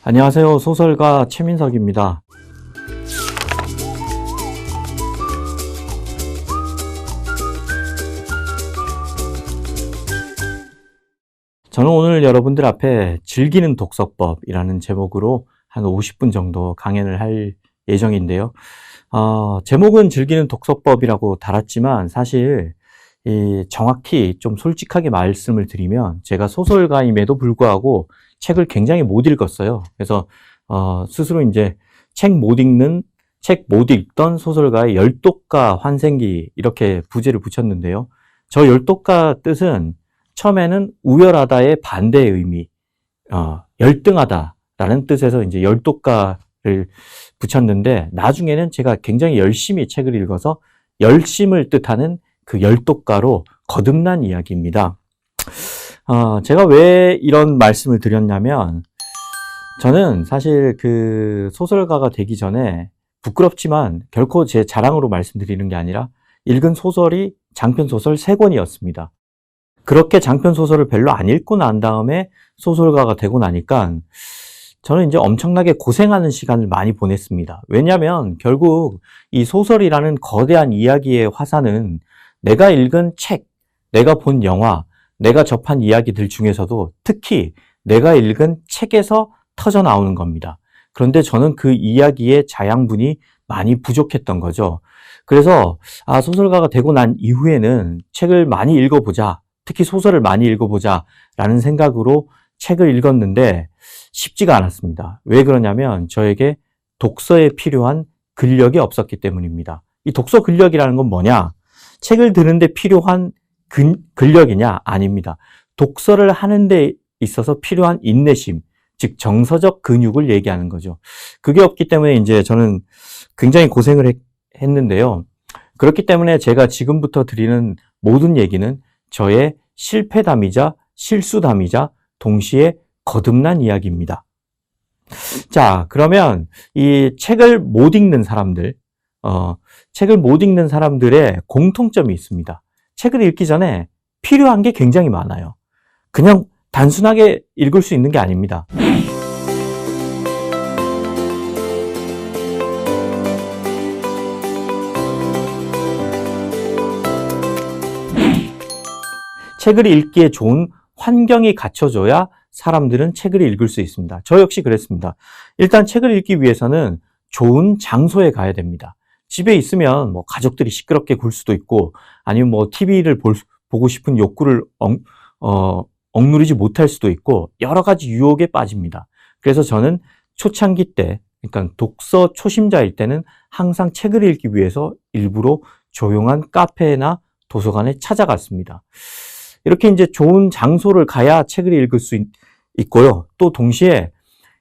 안녕하세요. 소설가 최민석입니다. 저는 오늘 여러분들 앞에 즐기는 독서법이라는 제목으로 한 50분 정도 강연을 할 예정인데요. 제목은 즐기는 독서법이라고 달았지만 사실 정확히 좀 솔직하게 말씀을 드리면 제가 소설가임에도 불구하고 책을 굉장히 못 읽었어요. 그래서 스스로 이제 책 못 읽던 소설가의 열독가 환생기 이렇게 부제를 붙였는데요. 저 열독가 뜻은 처음에는 우열하다의 반대의 의미, 열등하다라는 뜻에서 이제 열독가를 붙였는데 나중에는 제가 굉장히 열심히 책을 읽어서 열심을 뜻하는 그 열독가로 거듭난 이야기입니다. 제가 왜 이런 말씀을 드렸냐면 저는 사실 그 소설가가 되기 전에 부끄럽지만 결코 제 자랑으로 말씀드리는 게 아니라 읽은 소설이 장편소설 3권이었습니다. 그렇게 장편소설을 별로 안 읽고 난 다음에 소설가가 되고 나니까 저는 이제 엄청나게 고생하는 시간을 많이 보냈습니다. 왜냐하면 결국 이 소설이라는 거대한 이야기의 화산은 내가 읽은 책, 내가 본 영화, 내가 접한 이야기들 중에서도 특히 내가 읽은 책에서 터져 나오는 겁니다. 그런데 저는 그 이야기의 자양분이 많이 부족했던 거죠. 그래서 소설가가 되고 난 이후에는 책을 많이 읽어보자, 특히 소설을 많이 읽어보자 라는 생각으로 책을 읽었는데 쉽지가 않았습니다. 왜 그러냐면 저에게 독서에 필요한 근력이 없었기 때문입니다. 이 독서 근력이라는 건 뭐냐? 책을 드는데 필요한 근력이냐? 아닙니다. 독서를 하는 데 있어서 필요한 인내심, 즉 정서적 근육을 얘기하는 거죠. 그게 없기 때문에 이제 저는 굉장히 고생을 했는데요. 그렇기 때문에 제가 지금부터 드리는 모든 얘기는 저의 실패담이자 실수담이자 동시에 거듭난 이야기입니다. 자, 그러면 이 책을 못 읽는 사람들의 공통점이 있습니다. 책을 읽기 전에 필요한 게 굉장히 많아요. 그냥 단순하게 읽을 수 있는 게 아닙니다. 책을 읽기에 좋은 환경이 갖춰져야 사람들은 책을 읽을 수 있습니다. 저 역시 그랬습니다. 일단 책을 읽기 위해서는 좋은 장소에 가야 됩니다. 집에 있으면 뭐 가족들이 시끄럽게 굴 수도 있고 아니면 뭐 TV를 보고 싶은 욕구를 억누르지 못할 수도 있고 여러 가지 유혹에 빠집니다. 그래서 저는 초창기 때, 그러니까 독서 초심자일 때는 항상 책을 읽기 위해서 일부러 조용한 카페나 도서관에 찾아갔습니다. 이렇게 이제 좋은 장소를 가야 책을 읽을 수 있고요. 또 동시에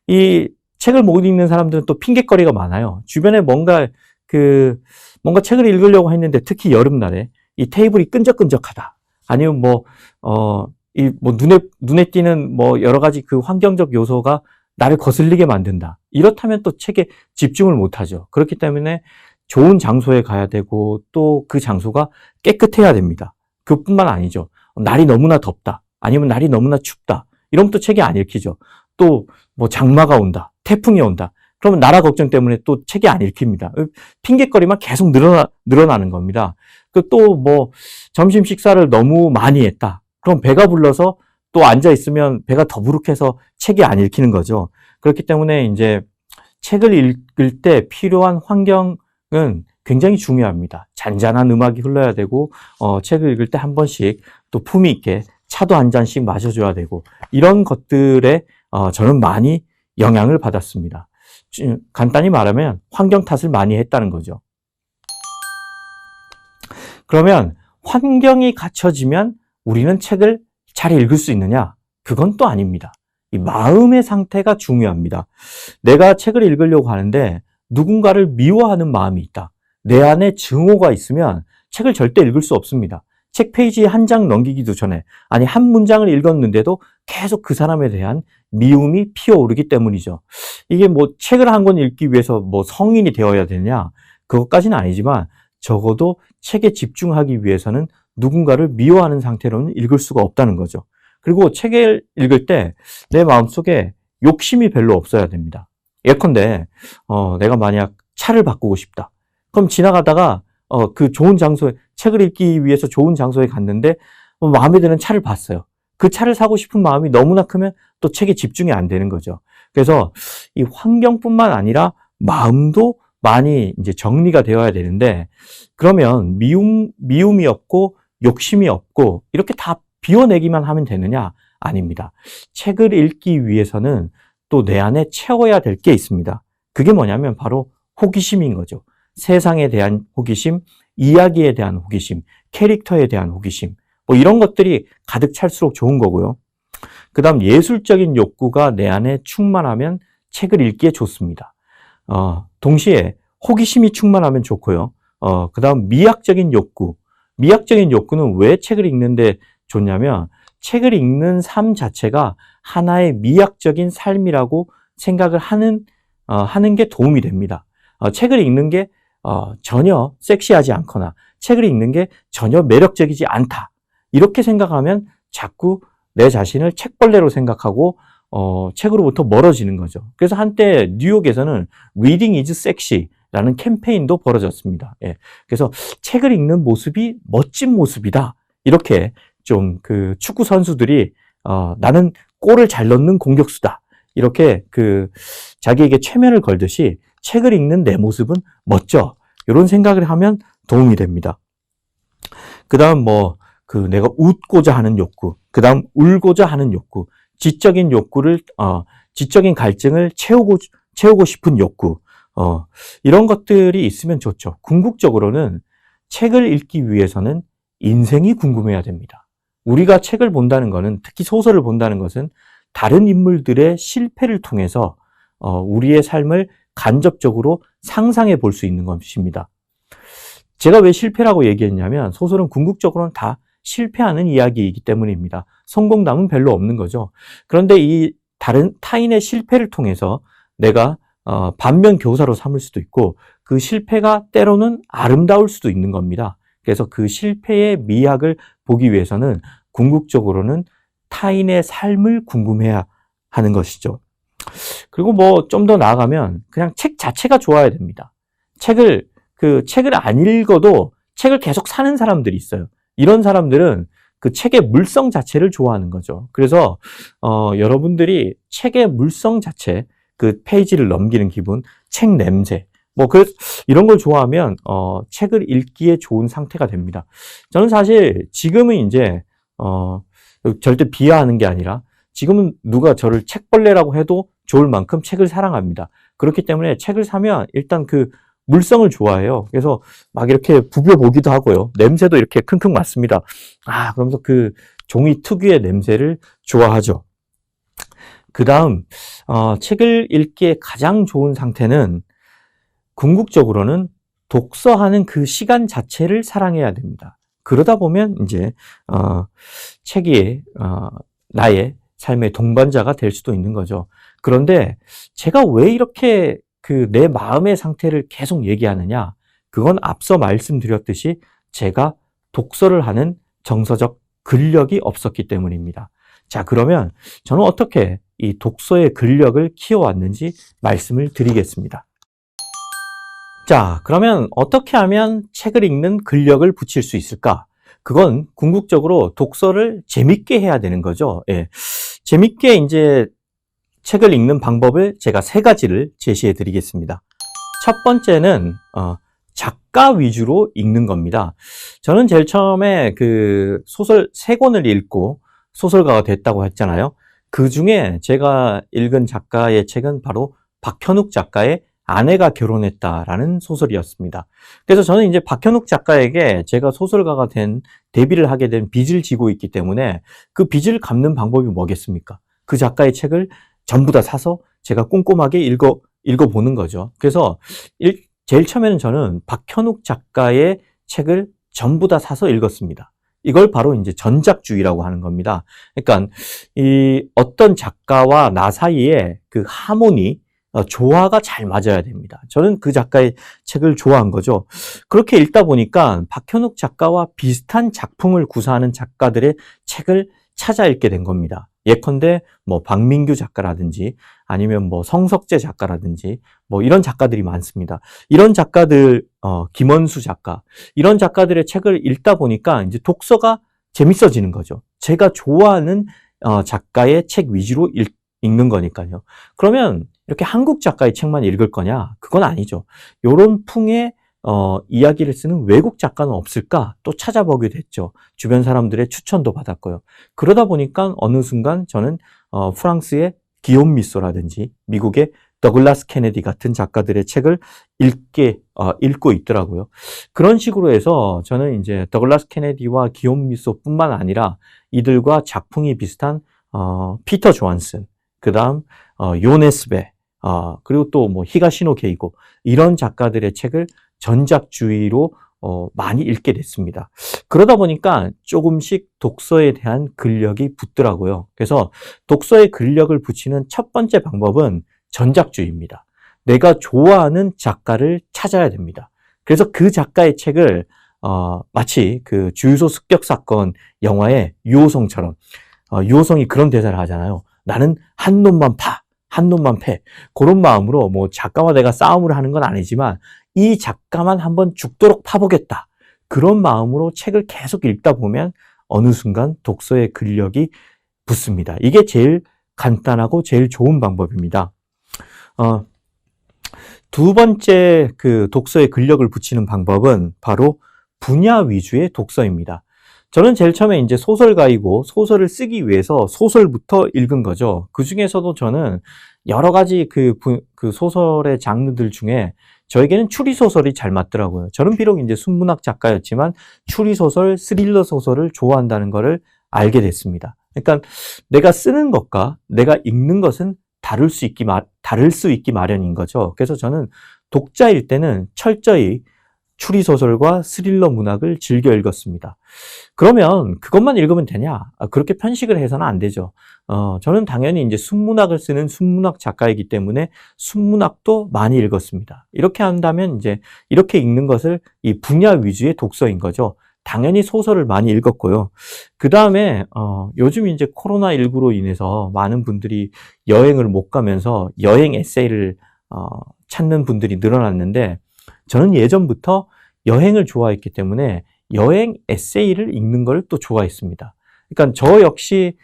이 책을 못 읽는 사람들은 또 핑곗거리가 많아요. 주변에 뭔가 책을 읽으려고 했는데 특히 여름날에 이 테이블이 끈적끈적하다. 아니면 눈에 띄는 여러 가지 그 환경적 요소가 나를 거슬리게 만든다. 이렇다면 또 책에 집중을 못 하죠. 그렇기 때문에 좋은 장소에 가야 되고 또 그 장소가 깨끗해야 됩니다. 그뿐만 아니죠. 날이 너무나 덥다. 아니면 날이 너무나 춥다. 이러면 또 책이 안 읽히죠. 또 장마가 온다. 태풍이 온다. 그러면 나라 걱정 때문에 또 책이 안 읽힙니다. 핑곗거리만 계속 늘어나는 겁니다. 또 점심 식사를 너무 많이 했다. 그럼 배가 불러서 또 앉아 있으면 배가 더부룩해서 책이 안 읽히는 거죠. 그렇기 때문에 이제 책을 읽을 때 필요한 환경은 굉장히 중요합니다. 잔잔한 음악이 흘러야 되고, 책을 읽을 때 한 번씩 또 품위 있게 차도 한 잔씩 마셔줘야 되고, 이런 것들에 저는 많이 영향을 받았습니다. 간단히 말하면 환경 탓을 많이 했다는 거죠. 그러면 환경이 갖춰지면 우리는 책을 잘 읽을 수 있느냐? 그건 또 아닙니다. 이 마음의 상태가 중요합니다. 내가 책을 읽으려고 하는데 누군가를 미워하는 마음이 있다. 내 안에 증오가 있으면 책을 절대 읽을 수 없습니다. 책 페이지 한 장 넘기기도 전에, 아니 한 문장을 읽었는데도 계속 그 사람에 대한 미움이 피어오르기 때문이죠. 이게 책을 한 권 읽기 위해서 성인이 되어야 되냐? 그것까지는 아니지만 적어도 책에 집중하기 위해서는 누군가를 미워하는 상태로는 읽을 수가 없다는 거죠. 그리고 책을 읽을 때 내 마음속에 욕심이 별로 없어야 됩니다. 예컨대 내가 만약 차를 바꾸고 싶다. 그럼 지나가다가 그 좋은 장소에 책을 읽기 위해서 좋은 장소에 갔는데 마음에 드는 차를 봤어요. 그 차를 사고 싶은 마음이 너무나 크면 또 책에 집중이 안 되는 거죠. 그래서 이 환경뿐만 아니라 마음도 많이 이제 정리가 되어야 되는데, 그러면 미움이 없고 욕심이 없고 이렇게 다 비워내기만 하면 되느냐? 아닙니다. 책을 읽기 위해서는 또 내 안에 채워야 될 게 있습니다. 그게 뭐냐면 바로 호기심인 거죠. 세상에 대한 호기심, 이야기에 대한 호기심, 캐릭터에 대한 호기심, 뭐 이런 것들이 가득 찰수록 좋은 거고요. 그 다음 예술적인 욕구가 내 안에 충만하면 책을 읽기에 좋습니다. 동시에 호기심이 충만하면 좋고요. 그 다음 미학적인 욕구는 왜 책을 읽는데 좋냐면 책을 읽는 삶 자체가 하나의 미학적인 삶이라고 생각을 하는 게 도움이 됩니다. 책을 읽는 게 전혀 섹시하지 않거나 책을 읽는 게 전혀 매력적이지 않다. 이렇게 생각하면 자꾸 내 자신을 책벌레로 생각하고 책으로부터 멀어지는 거죠. 그래서 한때 뉴욕에서는 Reading is Sexy라는 캠페인도 벌어졌습니다. 예. 그래서 책을 읽는 모습이 멋진 모습이다. 이렇게 좀 그 축구 선수들이 나는 골을 잘 넣는 공격수다. 이렇게 그 자기에게 최면을 걸듯이 책을 읽는 내 모습은 멋져. 이런 생각을 하면 도움이 됩니다. 그 다음 내가 웃고자 하는 욕구, 그 다음 울고자 하는 욕구, 지적인 갈증을 채우고 싶은 욕구, 이런 것들이 있으면 좋죠. 궁극적으로는 책을 읽기 위해서는 인생이 궁금해야 됩니다. 우리가 책을 본다는 것은, 특히 소설을 본다는 것은 다른 인물들의 실패를 통해서 우리의 삶을 간접적으로 상상해 볼 수 있는 것입니다. 제가 왜 실패라고 얘기했냐면 소설은 궁극적으로는 다 실패하는 이야기이기 때문입니다. 성공담은 별로 없는 거죠. 그런데 이 다른 타인의 실패를 통해서 내가 반면 교사로 삼을 수도 있고 그 실패가 때로는 아름다울 수도 있는 겁니다. 그래서 그 실패의 미학을 보기 위해서는 궁극적으로는 타인의 삶을 궁금해야 하는 것이죠. 그리고 좀 더 나아가면 그냥 책 자체가 좋아야 됩니다. 책을 안 읽어도 책을 계속 사는 사람들이 있어요. 이런 사람들은 그 책의 물성 자체를 좋아하는 거죠. 그래서 여러분들이 책의 물성 자체, 그 페이지를 넘기는 기분, 책 냄새, 이런 걸 좋아하면 책을 읽기에 좋은 상태가 됩니다. 저는 사실 지금은 이제 절대 비하하는 게 아니라 지금은 누가 저를 책벌레라고 해도 좋을 만큼 책을 사랑합니다. 그렇기 때문에 책을 사면 일단 그 물성을 좋아해요. 그래서 막 이렇게 부벼보기도 하고요. 냄새도 이렇게 킁킁 맡습니다. 그러면서 그 종이 특유의 냄새를 좋아하죠. 그 다음 책을 읽기에 가장 좋은 상태는 궁극적으로는 독서하는 그 시간 자체를 사랑해야 됩니다. 그러다 보면 이제 책이 나의 삶의 동반자가 될 수도 있는 거죠. 그런데 제가 왜 이렇게 내 마음의 상태를 계속 얘기하느냐? 그건 앞서 말씀드렸듯이 제가 독서를 하는 정서적 근력이 없었기 때문입니다. 자, 그러면 저는 어떻게 이 독서의 근력을 키워왔는지 말씀을 드리겠습니다. 자, 그러면 어떻게 하면 책을 읽는 근력을 붙일 수 있을까? 그건 궁극적으로 독서를 재밌게 해야 되는 거죠. 예. 재밌게 이제 책을 읽는 방법을 제가 3가지를 제시해 드리겠습니다. 첫 번째는 작가 위주로 읽는 겁니다. 저는 제일 처음에 그 소설 3권을 읽고 소설가가 됐다고 했잖아요. 그 중에 제가 읽은 작가의 책은 바로 박현욱 작가의 아내가 결혼했다라는 소설이었습니다. 그래서 저는 이제 박현욱 작가에게 제가 소설가가 데뷔를 하게 된 빚을 지고 있기 때문에 그 빚을 갚는 방법이 뭐겠습니까? 그 작가의 책을 전부 다 사서 제가 꼼꼼하게 읽어보는 거죠. 그래서 제일 처음에는 저는 박현욱 작가의 책을 전부 다 사서 읽었습니다. 이걸 바로 이제 전작주의라고 하는 겁니다. 그러니까 이 어떤 작가와 나 사이에 그 하모니, 조화가 잘 맞아야 됩니다. 저는 그 작가의 책을 좋아한 거죠. 그렇게 읽다 보니까 박현욱 작가와 비슷한 작품을 구사하는 작가들의 책을 찾아 읽게 된 겁니다. 예컨대 뭐 박민규 작가라든지 아니면 뭐 성석재 작가라든지 뭐 이런 작가들이 많습니다. 이런 작가들, 김원수 작가, 이런 작가들의 책을 읽다 보니까 이제 독서가 재밌어지는 거죠. 제가 좋아하는 작가의 책 위주로 읽는 거니까요. 그러면 이렇게 한국 작가의 책만 읽을 거냐? 그건 아니죠. 요런 풍의 이야기를 쓰는 외국 작가는 없을까? 또 찾아보게 됐죠. 주변 사람들의 추천도 받았고요. 그러다 보니까 어느 순간 저는 프랑스의 기욤 미소라든지 미국의 더글라스 케네디 같은 작가들의 책을 읽고 있더라고요. 그런 식으로 해서 저는 이제 더글라스 케네디와 기욤 미소뿐만 아니라 이들과 작풍이 비슷한 피터 조한슨, 그 다음 요네스베, 그리고 또 뭐 히가시노 게이고 이런 작가들의 책을 전작주의로 많이 읽게 됐습니다. 그러다 보니까 조금씩 독서에 대한 근력이 붙더라고요. 그래서 독서에 근력을 붙이는 첫 번째 방법은 전작주의입니다. 내가 좋아하는 작가를 찾아야 됩니다. 그래서 그 작가의 책을 마치 그 주유소 습격 사건 영화의 유호성처럼 유호성이 그런 대사를 하잖아요. 나는 한 놈만 파, 한 놈만 패. 그런 마음으로 뭐 작가와 내가 싸움을 하는 건 아니지만 이 작가만 한번 죽도록 파보겠다. 그런 마음으로 책을 계속 읽다 보면 어느 순간 독서의 근력이 붙습니다. 이게 제일 간단하고 제일 좋은 방법입니다. 두 번째 그 독서의 근력을 붙이는 방법은 바로 분야 위주의 독서입니다. 저는 제일 처음에 이제 소설가이고 소설을 쓰기 위해서 소설부터 읽은 거죠. 그 중에서도 저는 여러 가지 그 소설의 장르들 중에 저에게는 추리소설이 잘 맞더라고요. 저는 비록 이제 순문학 작가였지만 추리소설, 스릴러 소설을 좋아한다는 것을 알게 됐습니다. 그러니까 내가 쓰는 것과 내가 읽는 것은 다를 수 있기 마련인 거죠. 그래서 저는 독자일 때는 철저히 추리소설과 스릴러 문학을 즐겨 읽었습니다. 그러면 그것만 읽으면 되냐? 그렇게 편식을 해서는 안 되죠. 저는 당연히 이제 순문학을 쓰는 순문학 작가이기 때문에 순문학도 많이 읽었습니다. 이렇게 한다면 이제 이렇게 읽는 것을 이 분야 위주의 독서인 거죠. 당연히 소설을 많이 읽었고요. 그 다음에 요즘 이제 코로나19로 인해서 많은 분들이 여행을 못 가면서 여행 에세이를 찾는 분들이 늘어났는데 저는 예전부터 여행을 좋아했기 때문에 여행 에세이를 읽는 걸 또 좋아했습니다. 그러니까 저 역시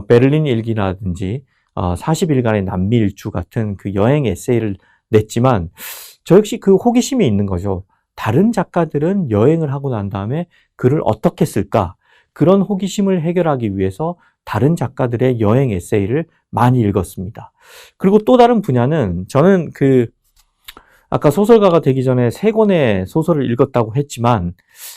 베를린 일기라든지 40일간의 남미 일주 같은 그 여행 에세이를 냈지만 저 역시 그 호기심이 있는 거죠. 다른 작가들은 여행을 하고 난 다음에 글을 어떻게 쓸까? 그런 호기심을 해결하기 위해서 다른 작가들의 여행 에세이를 많이 읽었습니다. 그리고 또 다른 분야는 저는 아까 소설가가 되기 전에 3권의 소설을 읽었다고 했지만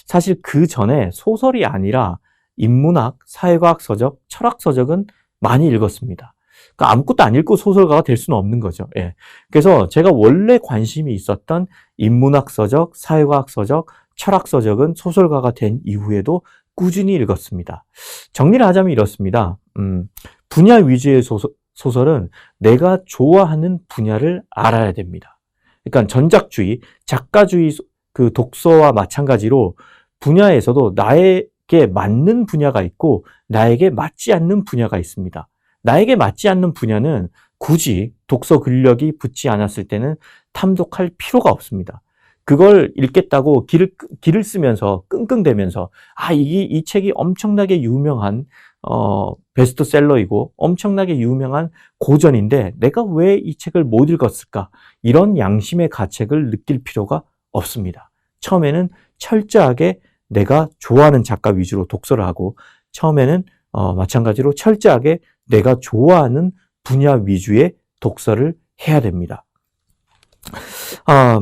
사실 그 전에 소설이 아니라 인문학, 사회과학 서적, 철학 서적은 많이 읽었습니다. 그러니까 아무것도 안 읽고 소설가가 될 수는 없는 거죠. 예. 그래서 제가 원래 관심이 있었던 인문학 서적, 사회과학 서적, 철학 서적은 소설가가 된 이후에도 꾸준히 읽었습니다. 정리를 하자면 이렇습니다. 분야 위주의 소설은 내가 좋아하는 분야를 알아야 됩니다. 그러니까 전작주의, 작가주의 그 독서와 마찬가지로 분야에서도 나에게 맞는 분야가 있고 나에게 맞지 않는 분야가 있습니다. 나에게 맞지 않는 분야는 굳이 독서 근력이 붙지 않았을 때는 탐독할 필요가 없습니다. 그걸 읽겠다고 길을 쓰면서 끙끙대면서 이 책이 엄청나게 유명한 베스트셀러이고 엄청나게 유명한 고전인데 내가 왜 이 책을 못 읽었을까? 이런 양심의 가책을 느낄 필요가 없습니다. 처음에는 철저하게 내가 좋아하는 작가 위주로 독서를 하고 처음에는 마찬가지로 철저하게 내가 좋아하는 분야 위주의 독서를 해야 됩니다.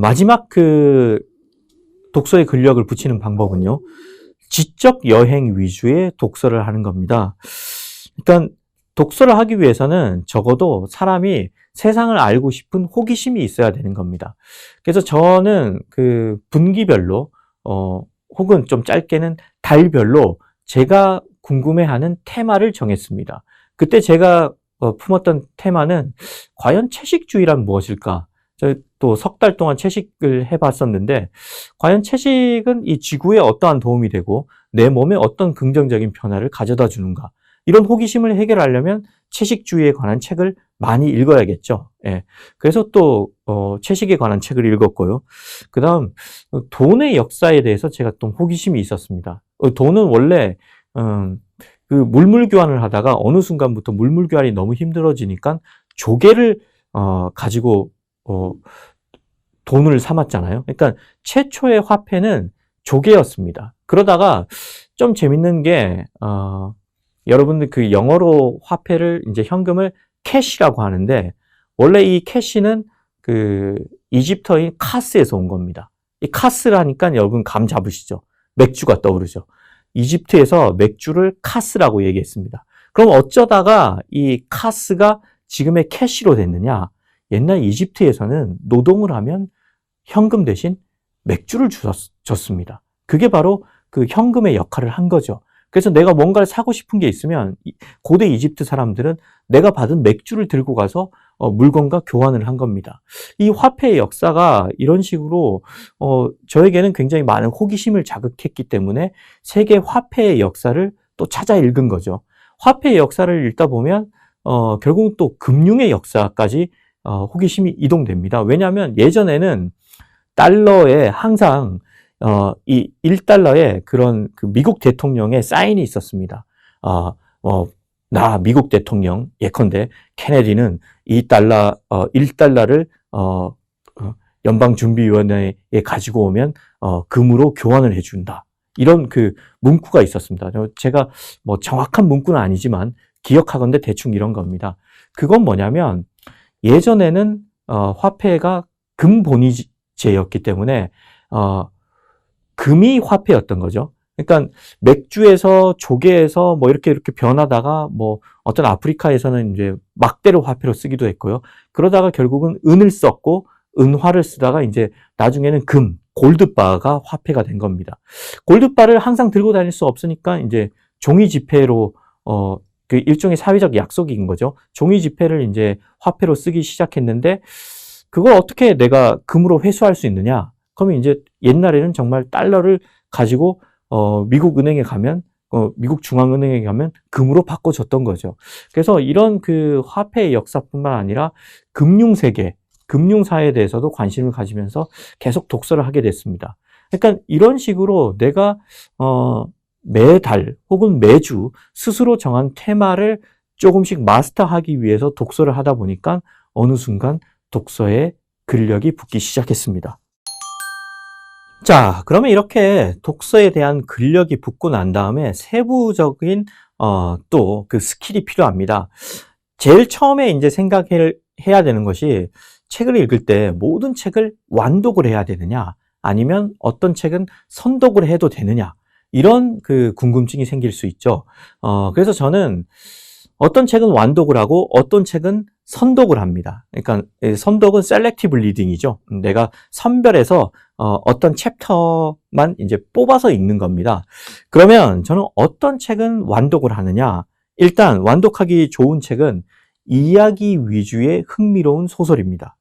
마지막 독서의 근력을 붙이는 방법은요. 지적 여행 위주의 독서를 하는 겁니다. 그러니까 독서를 하기 위해서는 적어도 사람이 세상을 알고 싶은 호기심이 있어야 되는 겁니다. 그래서 저는 분기별로 혹은 좀 짧게는 달별로 제가 궁금해하는 테마를 정했습니다. 그때 제가 품었던 테마는 과연 채식주의란 무엇일까? 저 또 3달 동안 채식을 해봤었는데 과연 채식은 이 지구에 어떠한 도움이 되고 내 몸에 어떤 긍정적인 변화를 가져다 주는가? 이런 호기심을 해결하려면 채식주의에 관한 책을 많이 읽어야겠죠. 예. 그래서 또 채식에 관한 책을 읽었고요. 그다음 돈의 역사에 대해서 제가 좀 호기심이 있었습니다. 돈은 원래 그 물물 교환을 하다가 어느 순간부터 물물 교환이 너무 힘들어지니까 조개를 가지고 돈을 삼았잖아요. 그러니까 최초의 화폐는 조개였습니다. 그러다가 좀 재밌는 게 여러분들 그 영어로 화폐를 이제 현금을 캐시라고 하는데 원래 이 캐시는 그 이집트어인 카스에서 온 겁니다. 이 카스라니까 여러분 감 잡으시죠? 맥주가 떠오르죠. 이집트에서 맥주를 카스라고 얘기했습니다. 그럼 어쩌다가 이 카스가 지금의 캐시로 됐느냐? 옛날 이집트에서는 노동을 하면 현금 대신 맥주를 줬습니다. 그게 바로 그 현금의 역할을 한 거죠. 그래서 내가 뭔가를 사고 싶은 게 있으면 고대 이집트 사람들은 내가 받은 맥주를 들고 가서 물건과 교환을 한 겁니다. 이 화폐의 역사가 이런 식으로 저에게는 굉장히 많은 호기심을 자극했기 때문에 세계 화폐의 역사를 또 찾아 읽은 거죠. 화폐의 역사를 읽다 보면 결국 또 금융의 역사까지 호기심이 이동됩니다. 왜냐하면 예전에는 달러에 항상 이 1달러에 그런 그 미국 대통령의 사인이 있었습니다. 나 미국 대통령 예컨대 케네디는 1달러를 연방준비위원회에 가지고 오면 금으로 교환을 해준다. 이런 그 문구가 있었습니다. 제가 뭐 정확한 문구는 아니지만 기억하건대 대충 이런 겁니다. 그건 뭐냐면 예전에는 화폐가 금본위제였기 때문에 금이 화폐였던 거죠. 그러니까 맥주에서 조개에서 뭐 이렇게 변하다가 뭐 어떤 아프리카에서는 이제 막대를 화폐로 쓰기도 했고요. 그러다가 결국은 은을 썼고 은화를 쓰다가 이제 나중에는 골드바가 화폐가 된 겁니다. 골드바를 항상 들고 다닐 수 없으니까 이제 종이 지폐로 그 일종의 사회적 약속인 거죠. 종이 지폐를 이제 화폐로 쓰기 시작했는데 그걸 어떻게 내가 금으로 회수할 수 있느냐? 그러면 이제 옛날에는 정말 달러를 가지고 미국 은행에 가면 미국 중앙은행에 가면 금으로 바꿔줬던 거죠. 그래서 이런 그 화폐의 역사뿐만 아니라 금융세계, 금융사에 대해서도 관심을 가지면서 계속 독서를 하게 됐습니다. 그러니까 이런 식으로 내가 매달 혹은 매주 스스로 정한 테마를 조금씩 마스터하기 위해서 독서를 하다 보니까 어느 순간 독서에 근력이 붙기 시작했습니다. 자, 그러면 이렇게 독서에 대한 근력이 붙고 난 다음에 세부적인 또 그 스킬이 필요합니다. 제일 처음에 이제 생각해야 되는 것이 책을 읽을 때 모든 책을 완독을 해야 되느냐 아니면 어떤 책은 선독을 해도 되느냐 이런 그 궁금증이 생길 수 있죠. 그래서 저는 어떤 책은 완독을 하고 어떤 책은 선독을 합니다. 그러니까 선독은 셀렉티브 리딩이죠. 내가 선별해서 어떤 챕터만 이제 뽑아서 읽는 겁니다. 그러면 저는 어떤 책은 완독을 하느냐? 일단 완독하기 좋은 책은 이야기 위주의 흥미로운 소설입니다.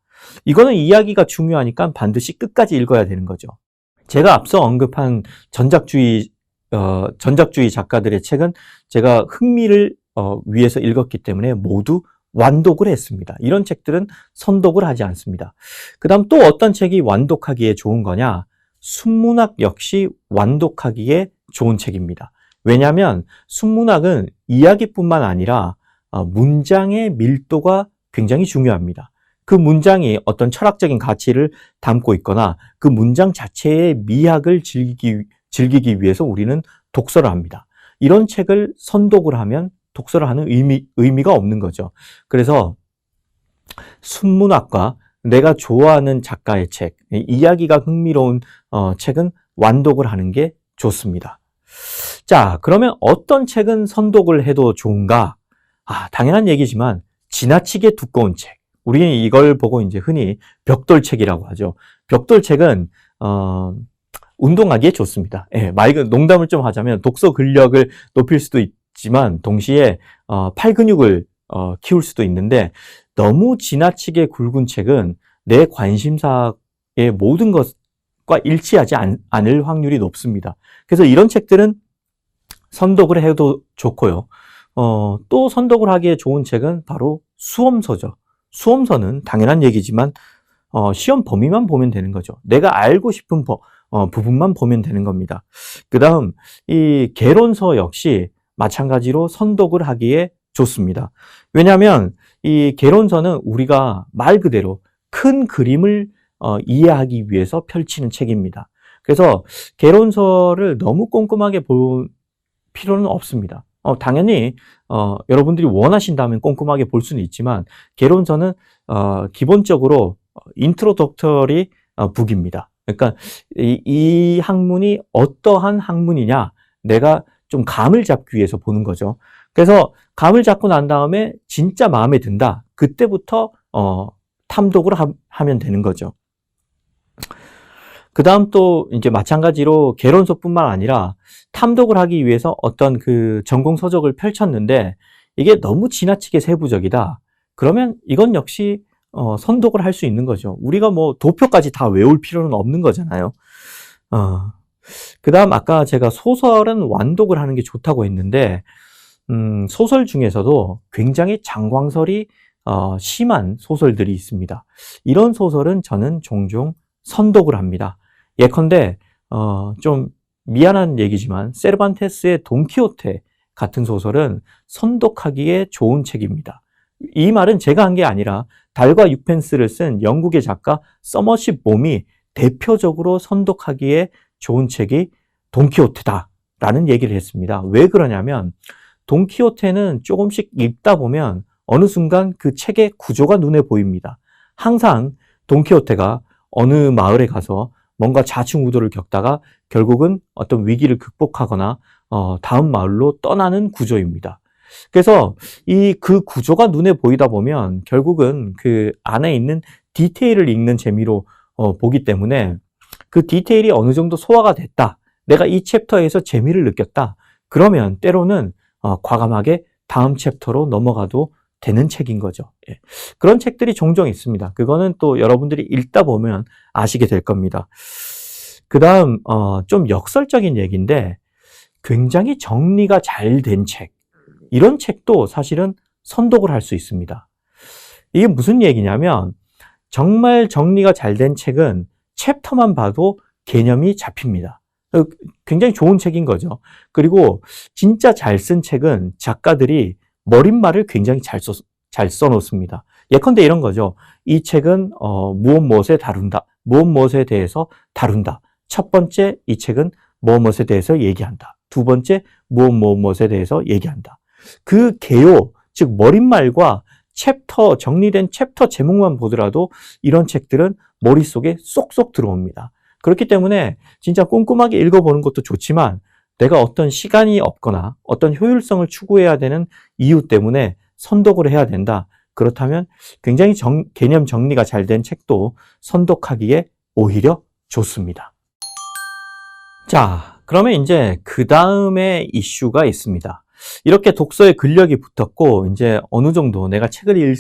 이거는 이야기가 중요하니까 반드시 끝까지 읽어야 되는 거죠. 제가 앞서 언급한 전작주의 작가들의 책은 제가 흥미를 위해서 읽었기 때문에 모두 완독을 했습니다. 이런 책들은 선독을 하지 않습니다. 그 다음 또 어떤 책이 완독하기에 좋은 거냐? 순문학 역시 완독하기에 좋은 책입니다. 왜냐하면 순문학은 이야기뿐만 아니라 문장의 밀도가 굉장히 중요합니다. 그 문장이 어떤 철학적인 가치를 담고 있거나 그 문장 자체의 미학을 즐기기 위해서 우리는 독서를 합니다. 이런 책을 선독을 하면 독서를 하는 의미가 없는 거죠. 그래서 순문학과 내가 좋아하는 작가의 책, 이야기가 흥미로운 책은 완독을 하는 게 좋습니다. 자, 그러면 어떤 책은 선독을 해도 좋은가? 당연한 얘기지만 지나치게 두꺼운 책. 우리는 이걸 보고 이제 흔히 벽돌책이라고 하죠. 벽돌책은 운동하기에 좋습니다. 예, 농담을 좀 하자면 독서 근력을 높일 수도 있지만 동시에 팔 근육을 키울 수도 있는데 너무 지나치게 굵은 책은 내 관심사의 모든 것과 일치하지 않을 확률이 높습니다. 그래서 이런 책들은 선독을 해도 좋고요. 또 선독을 하기에 좋은 책은 바로 수험서죠. 수험서는 당연한 얘기지만 시험 범위만 보면 되는 거죠. 내가 알고 싶은 부분만 보면 되는 겁니다. 그 다음 이 개론서 역시 마찬가지로 선독을 하기에 좋습니다. 왜냐하면 이 개론서는 우리가 말 그대로 큰 그림을 이해하기 위해서 펼치는 책입니다. 그래서 개론서를 너무 꼼꼼하게 볼 필요는 없습니다. 당연히 여러분들이 원하신다면 꼼꼼하게 볼 수는 있지만 개론서는 기본적으로 인트로덕터리 북입니다. 그러니까 이 학문이 어떠한 학문이냐 내가 좀 감을 잡기 위해서 보는 거죠. 그래서 감을 잡고 난 다음에 진짜 마음에 든다. 그때부터 탐독을 하면 되는 거죠. 그 다음 또 이제 마찬가지로 개론서뿐만 아니라 탐독을 하기 위해서 어떤 그 전공 서적을 펼쳤는데 이게 너무 지나치게 세부적이다. 그러면 이건 역시 선독을 할 수 있는 거죠. 우리가 뭐 도표까지 다 외울 필요는 없는 거잖아요. 그 다음 아까 제가 소설은 완독을 하는 게 좋다고 했는데 소설 중에서도 굉장히 장광설이 심한 소설들이 있습니다. 이런 소설은 저는 종종 선독을 합니다. 예컨대 좀 미안한 얘기지만 세르반테스의 돈키호테 같은 소설은 선독하기에 좋은 책입니다. 이 말은 제가 한 게 아니라 달과 유펜스를 쓴 영국의 작가 서머십 봄이 대표적으로 선독하기에 좋은 책이 돈키호테다라는 얘기를 했습니다. 왜 그러냐면 돈키호테는 조금씩 읽다 보면 어느 순간 그 책의 구조가 눈에 보입니다. 항상 돈키호테가 어느 마을에 가서 뭔가 좌충우돌을 겪다가 결국은 어떤 위기를 극복하거나 다음 마을로 떠나는 구조입니다. 그래서 그 구조가 눈에 보이다 보면 결국은 그 안에 있는 디테일을 읽는 재미로 보기 때문에 그 디테일이 어느 정도 소화가 됐다. 내가 이 챕터에서 재미를 느꼈다. 그러면 때로는 과감하게 다음 챕터로 넘어가도 되는 책인 거죠. 예. 그런 책들이 종종 있습니다. 그거는 또 여러분들이 읽다 보면 아시게 될 겁니다. 그 다음 좀 역설적인 얘기인데 굉장히 정리가 잘 된 책, 이런 책도 사실은 선독을 할 수 있습니다. 이게 무슨 얘기냐면 정말 정리가 잘 된 책은 챕터만 봐도 개념이 잡힙니다. 굉장히 좋은 책인 거죠. 그리고 진짜 잘 쓴 책은 작가들이 머릿말을 굉장히 잘 써놓습니다. 예컨대 이런 거죠. 이 책은 무엇에 다룬다. 무엇에 대해서 다룬다. 첫 번째, 이 책은 무엇에 대해서 얘기한다. 두 번째, 무엇에 대해서 얘기한다. 그 개요, 즉 머릿말과 정리된 챕터 제목만 보더라도 이런 책들은 머릿속에 쏙쏙 들어옵니다. 그렇기 때문에 진짜 꼼꼼하게 읽어보는 것도 좋지만 내가 어떤 시간이 없거나 어떤 효율성을 추구해야 되는 이유 때문에 선독을 해야 된다. 그렇다면 굉장히 개념 정리가 잘 된 책도 선독하기에 오히려 좋습니다. 자, 그러면 이제 그 다음에 이슈가 있습니다. 이렇게 독서에 근력이 붙었고 이제 어느 정도 내가 책을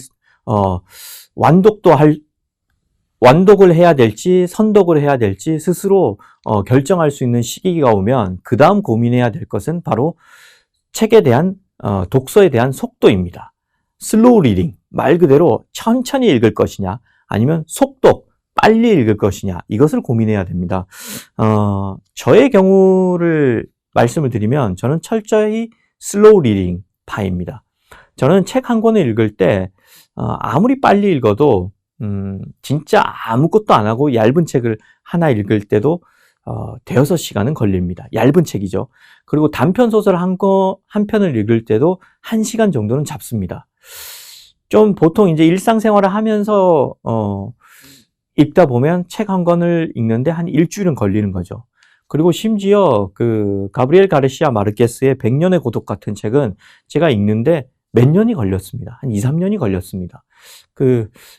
완독을 해야 될지 선독을 해야 될지 스스로 결정할 수 있는 시기가 오면 그 다음 고민해야 될 것은 바로 책에 대한 독서에 대한 속도입니다. 슬로우 리딩, 말 그대로 천천히 읽을 것이냐 아니면 속독, 빨리 읽을 것이냐 이것을 고민해야 됩니다. 저의 경우를 말씀을 드리면 저는 철저히 슬로우 리딩 파입니다. 저는 책 한 권을 읽을 때 아무리 빨리 읽어도 진짜 아무것도 안 하고 얇은 책을 하나 읽을 때도 대여섯 시간은 걸립니다. 얇은 책이죠. 그리고 단편 소설 한 편을 읽을 때도 1시간 정도는 잡습니다. 좀 보통 이제 일상생활을 하면서 읽다 보면 책 한 권을 읽는데 한 일주일은 걸리는 거죠. 그리고 심지어 그 가브리엘 가르시아 마르케스의 100년의 고독 같은 책은 제가 읽는데 몇 년이 걸렸습니다. 한 2, 3년이 걸렸습니다.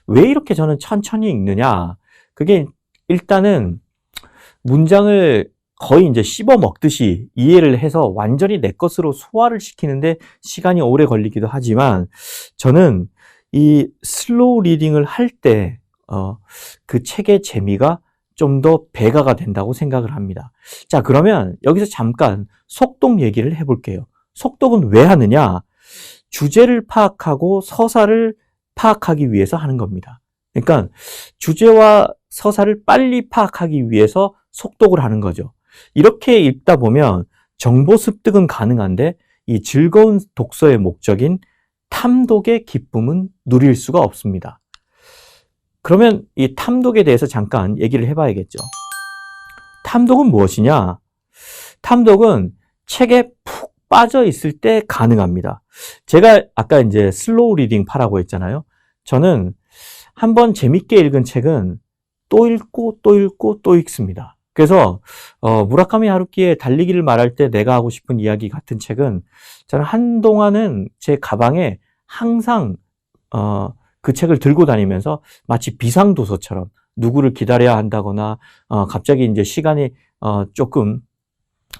왜 이렇게 저는 천천히 읽느냐? 그게 일단은 문장을 거의 이제 씹어 먹듯이 이해를 해서 완전히 내 것으로 소화를 시키는데 시간이 오래 걸리기도 하지만 저는 이 슬로우 리딩을 할 때 그 책의 재미가 좀 더 배가가 된다고 생각을 합니다. 자, 그러면 여기서 잠깐 속독 얘기를 해볼게요. 속독은 왜 하느냐? 주제를 파악하고 서사를 파악하기 위해서 하는 겁니다. 그러니까 주제와 서사를 빨리 파악하기 위해서 속독을 하는 거죠. 이렇게 읽다 보면 정보 습득은 가능한데 이 즐거운 독서의 목적인 탐독의 기쁨은 누릴 수가 없습니다. 그러면 이 탐독에 대해서 잠깐 얘기를 해봐야겠죠. 탐독은 무엇이냐? 탐독은 책에 푹 빠져 있을 때 가능합니다. 제가 아까 이제 슬로우 리딩 파라고 했잖아요. 저는 한번 재밌게 읽은 책은 또 읽고 또 읽고 또 읽습니다. 그래서 무라카미 하루키의 달리기를 말할 때 내가 하고 싶은 이야기 같은 책은 저는 한동안은 제 가방에 항상 그 책을 들고 다니면서 마치 비상도서처럼 누구를 기다려야 한다거나 갑자기 이제 시간이 조금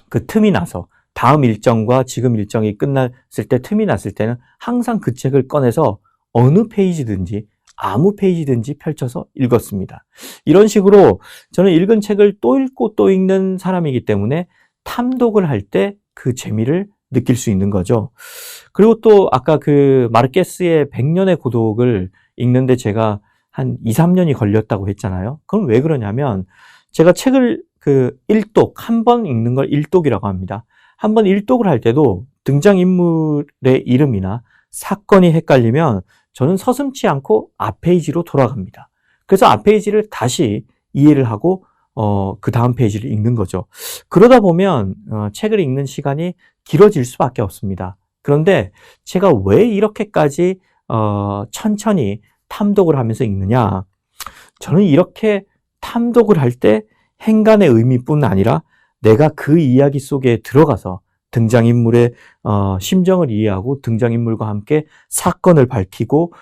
그 틈이 나서 다음 일정과 지금 일정이 끝났을 때 틈이 났을 때는 항상 그 책을 꺼내서 어느 페이지든지 아무 페이지든지 펼쳐서 읽었습니다. 이런 식으로 저는 읽은 책을 또 읽고 또 읽는 사람이기 때문에 탐독을 할 때 그 재미를 느낄 수 있는 거죠. 그리고 또 아까 그 마르케스의 100년의 고독을 읽는데 제가 한 2, 3년이 걸렸다고 했잖아요. 그럼 왜 그러냐면 제가 책을 그 일독, 한 번 읽는 걸 일독이라고 합니다. 한 번 일독을 할 때도 등장인물의 이름이나 사건이 헷갈리면 저는 서슴지 않고 앞 페이지로 돌아갑니다. 그래서 앞 페이지를 다시 이해를 하고 그 다음 페이지를 읽는 거죠. 그러다 보면 책을 읽는 시간이 길어질 수밖에 없습니다. 그런데 제가 왜 이렇게까지 천천히 탐독을 하면서 읽느냐? 저는 이렇게 탐독을 할 때 행간의 의미뿐 아니라 내가 그 이야기 속에 들어가서 등장인물의 심정을 이해하고 등장인물과 함께 사건을 밝히고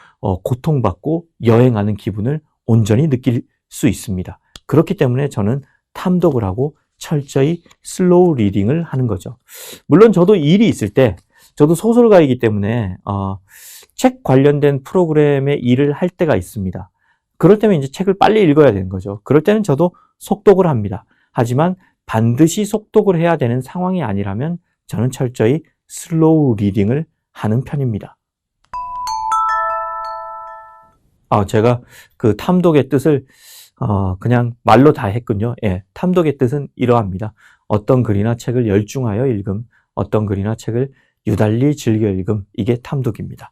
고통받고 여행하는 기분을 온전히 느낄 수 있습니다. 그렇기 때문에 저는 탐독을 하고 철저히 슬로우 리딩을 하는 거죠. 물론 저도 일이 있을 때, 저도 소설가이기 때문에 책 관련된 프로그램에 일을 할 때가 있습니다. 그럴 때면 이제 책을 빨리 읽어야 되는 거죠. 그럴 때는 저도 속독을 합니다. 하지만 반드시 속독을 해야 되는 상황이 아니라면 저는 철저히 슬로우 리딩을 하는 편입니다. 제가 그 탐독의 뜻을 그냥 말로 다 했군요. 예, 탐독의 뜻은 이러합니다. 어떤 글이나 책을 열중하여 읽음, 어떤 글이나 책을 유달리 즐겨 읽음, 이게 탐독입니다.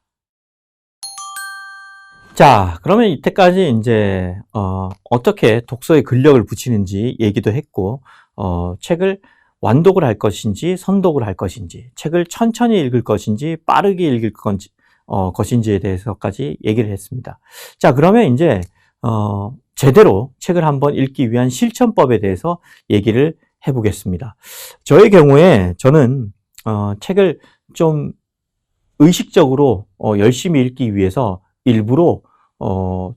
자, 그러면 이때까지 이제 어떻게 독서에 근력을 붙이는지 얘기도 했고, 책을 완독을 할 것인지 선독을 할 것인지, 책을 천천히 읽을 것인지 빠르게 읽을 것인지에 대해서까지 얘기를 했습니다. 자, 그러면 이제 제대로 책을 한번 읽기 위한 실천법에 대해서 얘기를 해보겠습니다. 저의 경우에 저는 책을 좀 의식적으로 열심히 읽기 위해서 일부러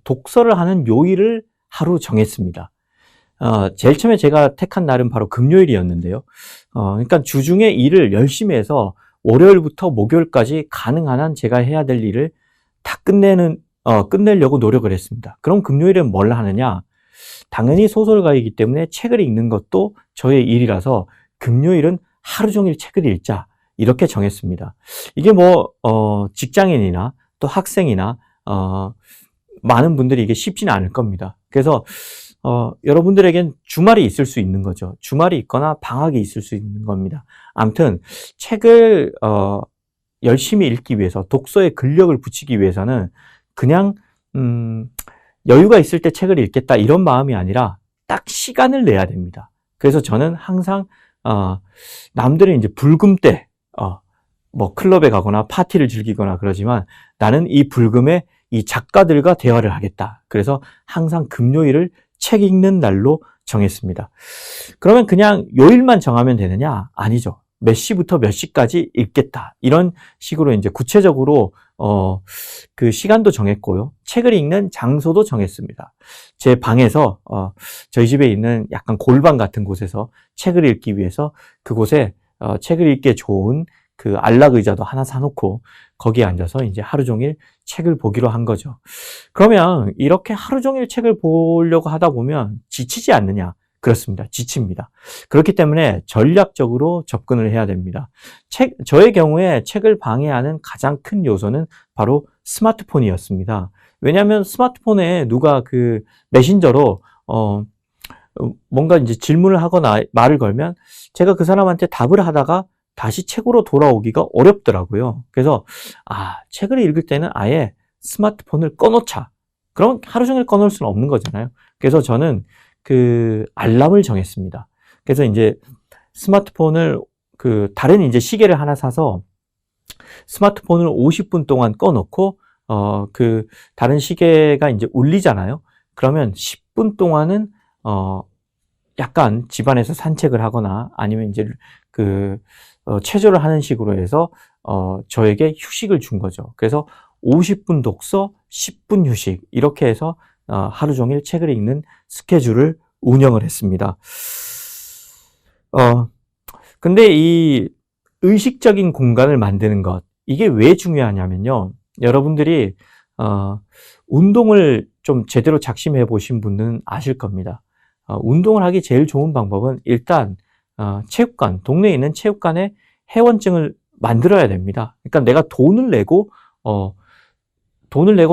독서를 하는 요일을 하루 정했습니다. 제일 처음에 제가 택한 날은 바로 금요일이었는데요. 그러니까 주중에 일을 열심히 해서 월요일부터 목요일까지 가능한 한 제가 해야 될 일을 다 끝내려고 노력을 했습니다. 그럼 금요일엔 뭘 하느냐? 당연히 소설가이기 때문에 책을 읽는 것도 저의 일이라서 금요일은 하루 종일 책을 읽자, 이렇게 정했습니다. 이게 직장인이나 또 학생이나 많은 분들이 이게 쉽지는 않을 겁니다. 그래서 여러분들에겐 주말이 있을 수 있는 거죠. 주말이 있거나 방학이 있을 수 있는 겁니다. 아무튼 책을 열심히 읽기 위해서, 독서에 근력을 붙이기 위해서는 그냥 여유가 있을 때 책을 읽겠다 이런 마음이 아니라 딱 시간을 내야 됩니다. 그래서 저는 항상 남들은 이제 불금 때 클럽에 가거나 파티를 즐기거나 그러지만 나는 이 불금에 이 작가들과 대화를 하겠다. 그래서 항상 금요일을 책 읽는 날로 정했습니다. 그러면 그냥 요일만 정하면 되느냐? 아니죠. 몇 시부터 몇 시까지 읽겠다. 이런 식으로 이제 구체적으로 그 시간도 정했고요. 책을 읽는 장소도 정했습니다. 제 방에서 저희 집에 있는 약간 골방 같은 곳에서 책을 읽기 위해서 그곳에 책을 읽기에 좋은 그 안락 의자도 하나 사놓고 거기에 앉아서 이제 하루 종일 책을 보기로 한 거죠. 그러면 이렇게 하루 종일 책을 보려고 하다 보면 지치지 않느냐? 그렇습니다. 지칩니다. 그렇기 때문에 전략적으로 접근을 해야 됩니다. 저의 경우에 책을 방해하는 가장 큰 요소는 바로 스마트폰이었습니다. 왜냐하면 스마트폰에 누가 그 메신저로 뭔가 이제 질문을 하거나 말을 걸면 제가 그 사람한테 답을 하다가 다시 책으로 돌아오기가 어렵더라고요. 그래서 책을 읽을 때는 아예 스마트폰을 꺼놓자. 그럼 하루 종일 꺼놓을 수는 없는 거잖아요. 그래서 저는 그 알람을 정했습니다. 그래서 이제 스마트폰을 다른 이제 시계를 하나 사서 스마트폰을 50분 동안 꺼놓고 다른 시계가 이제 울리잖아요. 그러면 10분 동안은 약간 집안에서 산책을 하거나 아니면 이제 체조를 하는 식으로 해서 저에게 휴식을 준 거죠. 그래서 50분 독서, 10분 휴식 이렇게 해서 하루 종일 책을 읽는 스케줄을 운영을 했습니다. 근데 이 의식적인 공간을 만드는 것, 이게 왜 중요하냐면요. 여러분들이 운동을 좀 제대로 작심해 보신 분은 아실 겁니다. 운동을 하기 제일 좋은 방법은 일단 체육관, 동네에 있는 체육관에 회원증을 만들어야 됩니다. 그러니까 내가 돈을 내고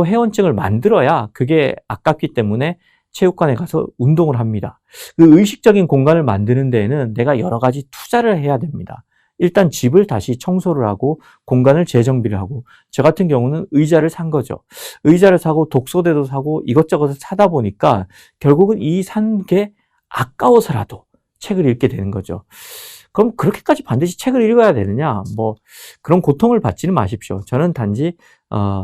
회원증을 만들어야 그게 아깝기 때문에 체육관에 가서 운동을 합니다. 그 의식적인 공간을 만드는 데에는 내가 여러 가지 투자를 해야 됩니다. 일단 집을 다시 청소를 하고 공간을 재정비를 하고, 저 같은 경우는 의자를 산 거죠. 의자를 사고 독서대도 사고 이것저것 사다 보니까 결국은 이 산 게 아까워서라도 책을 읽게 되는 거죠. 그럼 그렇게까지 반드시 책을 읽어야 되느냐? 뭐 그런 고통을 받지는 마십시오. 저는 단지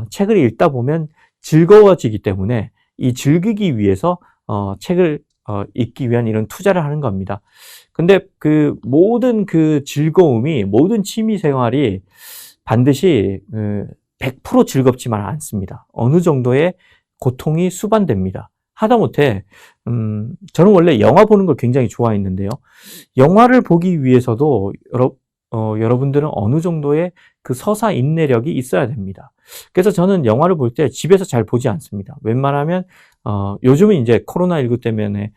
책을 읽다 보면 즐거워지기 때문에 이 즐기기 위해서 책을 읽기 위한 이런 투자를 하는 겁니다. 근데 그 모든 그 즐거움이, 모든 취미 생활이 반드시 100% 즐겁지만 않습니다. 어느 정도의 고통이 수반됩니다. 하다못해 저는 원래 영화 보는 걸 굉장히 좋아했는데요. 영화를 보기 위해서도 여러분들은 어느 정도의 그 서사 인내력이 있어야 됩니다. 그래서 저는 영화를 볼 때 집에서 잘 보지 않습니다. 웬만하면 요즘은 이제 코로나19 때문에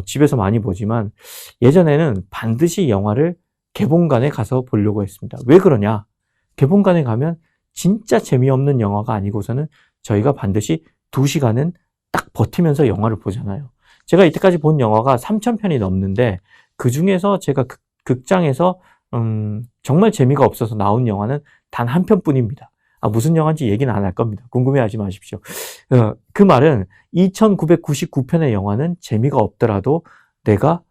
집에서 많이 보지만 예전에는 반드시 영화를 개봉관에 가서 보려고 했습니다. 왜 그러냐? 개봉관에 가면 진짜 재미없는 영화가 아니고서는 저희가 반드시 2시간은 딱 버티면서 영화를 보잖아요. 제가 이때까지 본 영화가 3,000편이 넘는데 그 중에서 제가 극장에서 정말 재미가 없어서 나온 영화는 단 한 편뿐입니다. 무슨 영화인지 얘기는 안 할 겁니다. 궁금해하지 마십시오. 그 말은 2,999편의 영화는 재미가 없더라도 내가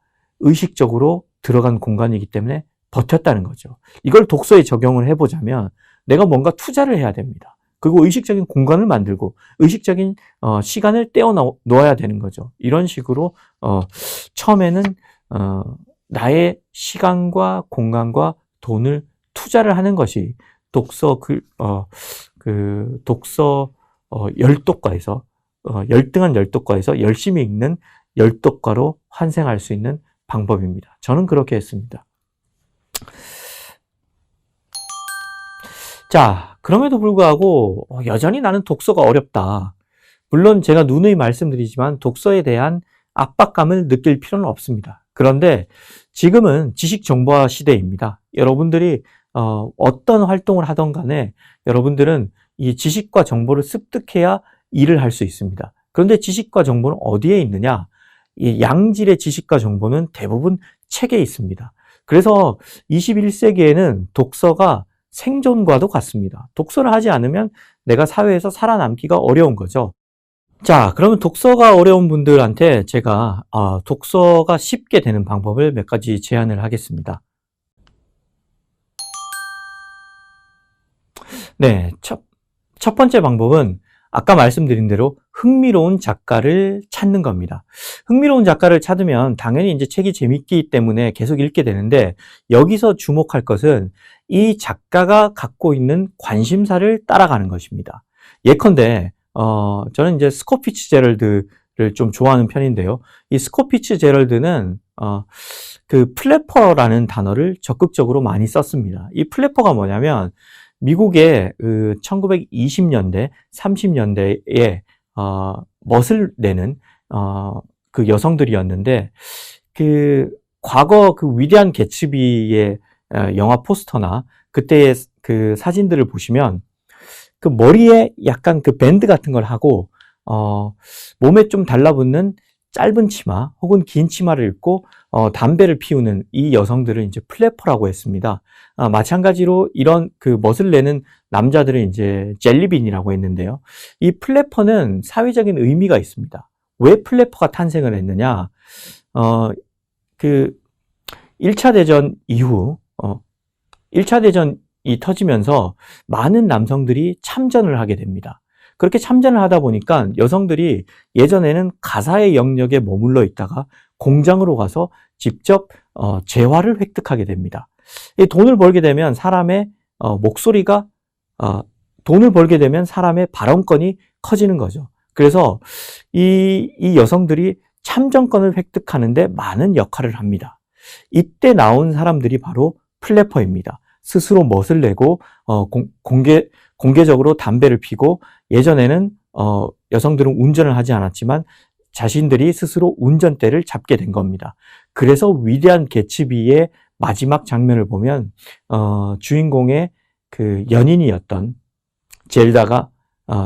의식적으로 들어간 공간이기 때문에 버텼다는 거죠. 이걸 독서에 적용을 해보자면 내가 뭔가 투자를 해야 됩니다. 그리고 의식적인 공간을 만들고 의식적인 시간을 떼어 놓아야 되는 거죠. 이런 식으로 처음에는 나의 시간과 공간과 돈을 투자를 하는 것이 독서 열독과에서 열등한 열독과에서 열심히 읽는 열독과로 환생할 수 있는 방법입니다. 저는 그렇게 했습니다. 자, 그럼에도 불구하고 여전히 나는 독서가 어렵다. 물론 제가 누누이 말씀드리지만 독서에 대한 압박감을 느낄 필요는 없습니다. 그런데 지금은 지식정보화 시대입니다. 여러분들이 어떤 활동을 하던 간에 여러분들은 이 지식과 정보를 습득해야 일을 할 수 있습니다. 그런데 지식과 정보는 어디에 있느냐? 이 양질의 지식과 정보는 대부분 책에 있습니다. 그래서 21세기에는 독서가 생존과도 같습니다. 독서를 하지 않으면 내가 사회에서 살아남기가 어려운 거죠. 자, 그러면 독서가 어려운 분들한테 제가 독서가 쉽게 되는 방법을 몇 가지 제안을 하겠습니다. 네, 첫 번째 방법은 아까 말씀드린 대로 흥미로운 작가를 찾는 겁니다. 흥미로운 작가를 찾으면 당연히 이제 책이 재밌기 때문에 계속 읽게 되는데 여기서 주목할 것은 이 작가가 갖고 있는 관심사를 따라가는 것입니다. 예컨대 저는 이제 스콧 피츠제럴드를 좀 좋아하는 편인데요. 이 스콧 피츠제럴드는 그 플래퍼라는 단어를 적극적으로 많이 썼습니다. 이 플래퍼가 뭐냐면 미국의 1920년대, 30년대에 멋을 내는 그 여성들이었는데 그 과거 그 위대한 개츠비의 영화 포스터나 그때의 그 사진들을 보시면 그 머리에 약간 그 밴드 같은 걸 하고 몸에 좀 달라붙는 짧은 치마 혹은 긴 치마를 입고 담배를 피우는 이 여성들을 이제 플래퍼라고 했습니다. 마찬가지로 이런 그 멋을 내는 남자들은 이제 젤리빈이라고 했는데요. 이 플래퍼는 사회적인 의미가 있습니다. 왜 플래퍼가 탄생을 했느냐? 그 1차 대전 이후 1차 대전이 터지면서 많은 남성들이 참전을 하게 됩니다. 그렇게 참전을 하다 보니까 여성들이 예전에는 가사의 영역에 머물러 있다가 공장으로 가서 직접 재화를 획득하게 됩니다. 이 돈을 벌게 되면 사람의 목소리가 돈을 벌게 되면 사람의 발언권이 커지는 거죠. 그래서 이 여성들이 참정권을 획득하는데 많은 역할을 합니다. 이때 나온 사람들이 바로 플래퍼입니다. 스스로 멋을 내고 공개적으로 담배를 피고 예전에는 여성들은 운전을 하지 않았지만 자신들이 스스로 운전대를 잡게 된 겁니다. 그래서 위대한 개츠비의 마지막 장면을 보면 주인공의 그 연인이었던 젤다가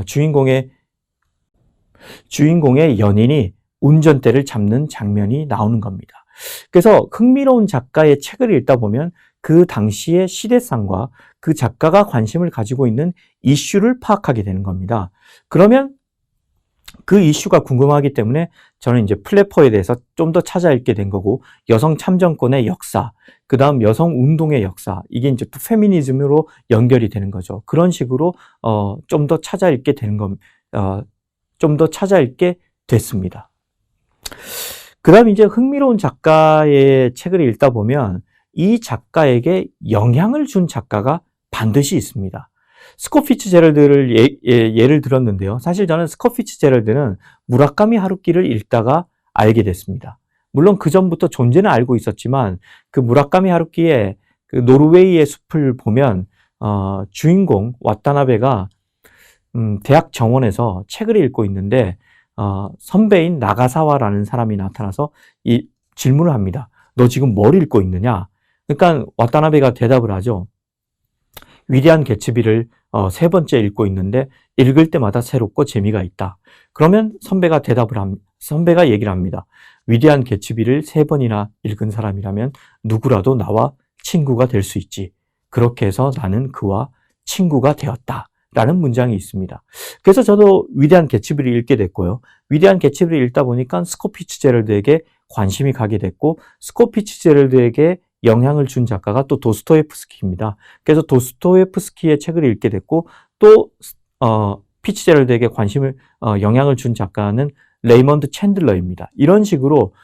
주인공의 연인이 운전대를 잡는 장면이 나오는 겁니다. 그래서 흥미로운 작가의 책을 읽다 보면 그 당시의 시대상과 그 작가가 관심을 가지고 있는 이슈를 파악하게 되는 겁니다. 그러면 그 이슈가 궁금하기 때문에 저는 이제 플래퍼에 대해서 좀 더 찾아 읽게 된 거고, 여성 참정권의 역사, 그 다음 여성 운동의 역사, 이게 이제 또 페미니즘으로 연결이 되는 거죠. 그런 식으로 좀 더 찾아 읽게 되는 좀 더 찾아 읽게 됐습니다. 그 다음 이제 흥미로운 작가의 책을 읽다 보면 이 작가에게 영향을 준 작가가 반드시 있습니다. 스콧 피츠제럴드를 예를 들었는데요. 사실 저는 스콧 피츠제럴드는 무라카미 하루키를 읽다가 알게 됐습니다. 물론 그 전부터 존재는 알고 있었지만 그 무라카미 하루키의 그 노르웨이의 숲을 보면 주인공 와타나베가 대학 정원에서 책을 읽고 있는데 선배인 나가사와라는 사람이 나타나서 이 질문을 합니다. 너 지금 뭘 읽고 있느냐? 그러니까 와타나베가 대답을 하죠. 위대한 개츠비를 3번째 읽고 있는데 읽을 때마다 새롭고 재미가 있다. 그러면 선배가 얘기를 합니다. 위대한 개츠비를 3번이나 읽은 사람이라면 누구라도 나와 친구가 될 수 있지. 그렇게 해서 나는 그와 친구가 되었다. 라는 문장이 있습니다. 그래서 저도 위대한 개츠비를 읽게 됐고요. 위대한 개츠비를 읽다 보니까 스콧 피츠제럴드에게 관심이 가게 됐고, 스콧 피츠제럴드에게 영향을 준 작가가 또 도스토옙스키입니다. 그래서 도스토옙스키의 책을 읽게 됐고, 또 피츠제럴드에게 영향을 준 작가는 레이먼드 챈들러입니다. 이런 식으로